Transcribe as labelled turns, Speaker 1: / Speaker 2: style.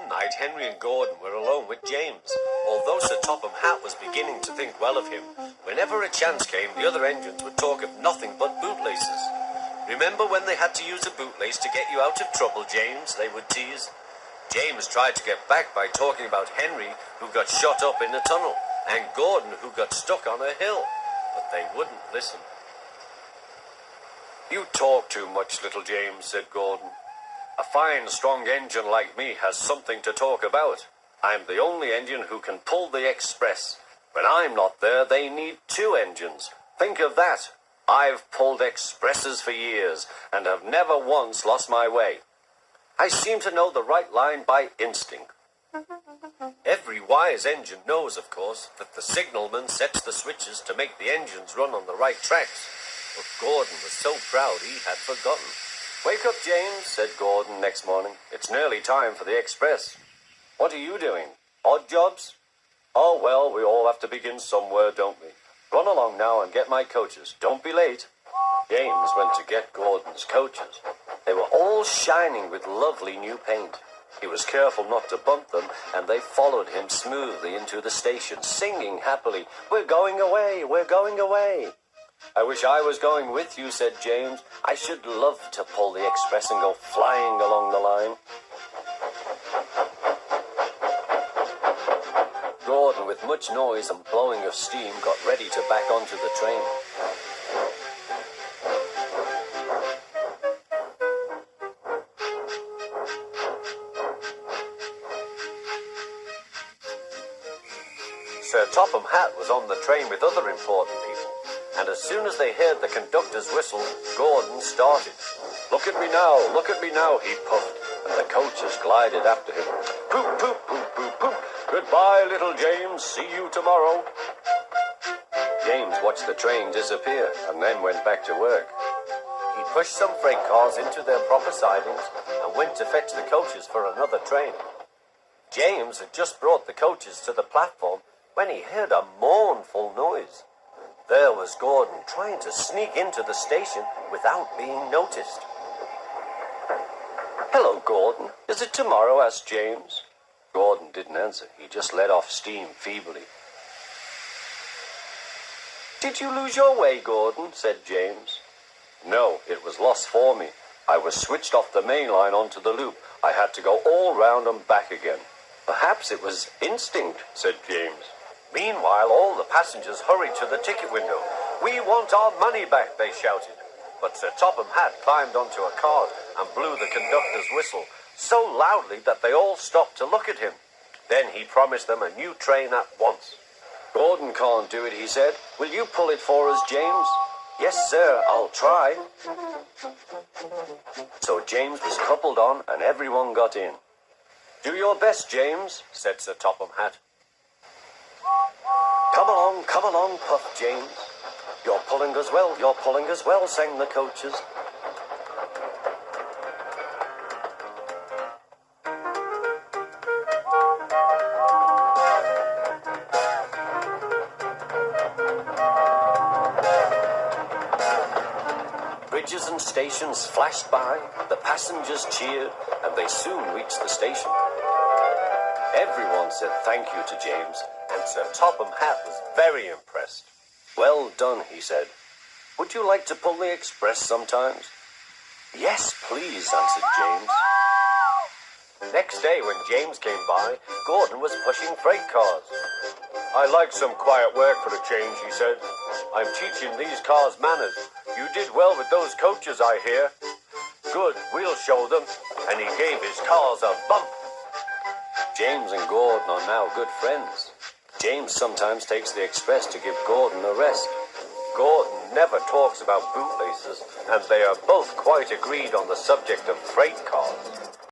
Speaker 1: One night, Henry and Gordon were alone with James. Although Sir Topham Hatt was beginning to think well of him, whenever a chance came, the other engines would talk of nothing but bootlaces. Remember when they had to use a bootlace to get you out of trouble, James? They would tease. James tried to get back by talking about Henry, who got shot up in a tunnel, and Gordon, who got stuck on a hill. But they wouldn't listen. "You talk too much, little James," said Gordon. "A fine, strong engine like me has something to talk about. I'm the only engine who can pull the express. When I'm not there, they need two engines. Think of that. I've pulled expresses for years and have never once lost my way. I seem to know the right line by instinct." Every wise engine knows, of course, that the signalman sets the switches to make the engines run on the right tracks. But Gordon was so proud he had forgotten. "Wake up, James," said Gordon next morning. "It's nearly time for the express." "What are you doing? Odd jobs?" "Oh, well, we all have to begin somewhere, don't we? Run along now and get my coaches. Don't be late." James went to get Gordon's coaches. They were all shining with lovely new paint. He was careful not to bump them, and they followed him smoothly into the station, singing happily, "We're going away, we're going away." "I wish I was going with you," said James. "I should love to pull the express and go flying along the line." Gordon, with much noise and blowing of steam, got ready to back onto the train. Sir Topham Hatt was on the train with other important people, and as soon as they heard the conductor's whistle, Gordon started. Look at me now," he puffed, and the coaches glided after him. "Poop, poop, poop, poop, poop. Goodbye, little James. See you tomorrow." James watched the train disappear and then went back to work. He pushed some freight cars into their proper sidings and went to fetch the coaches for another train. James had just brought the coaches to the platform when he heard a mournful noise. There was Gordon trying to sneak into the station without being noticed. "Hello, Gordon. Is it tomorrow?" asked James. Gordon didn't answer. He just let off steam feebly. "Did you lose your way, Gordon?" said James. "No, it was lost for me. I was switched off the main line onto the loop. I had to go all round and back again." "Perhaps it was instinct," said James. Meanwhile, all the passengers hurried to the ticket window. "We want our money back," they shouted. But Sir Topham Hatt climbed onto a cart and blew the conductor's whistle so loudly that they all stopped to look at him. Then he promised them a new train at once. "Gordon can't do it," he said. "Will you pull it for us, James?" "Yes, sir, I'll try." So James was coupled on and everyone got in. "Do your best, James," said Sir Topham Hatt. Come along, puffed James. You're pulling us well, sang the coaches. Bridges and stations flashed by, the passengers cheered, and they soon reached the station. Everyone said thank you to James, and Sir Topham Hatt was very impressed. "Well done," he said. "Would you like to pull the express sometimes?" "Yes, please," answered James. Next day, when James came by, Gordon was pushing freight cars. "I like some quiet work for a change," he said. "I'm teaching these cars manners. You did well with those coaches, I hear." "Good, we'll show them." And he gave his cars a bump. James and Gordon are now good friends. James sometimes takes the express to give Gordon a rest. Gordon never talks about bootlaces, and they are both quite agreed on the subject of freight cars.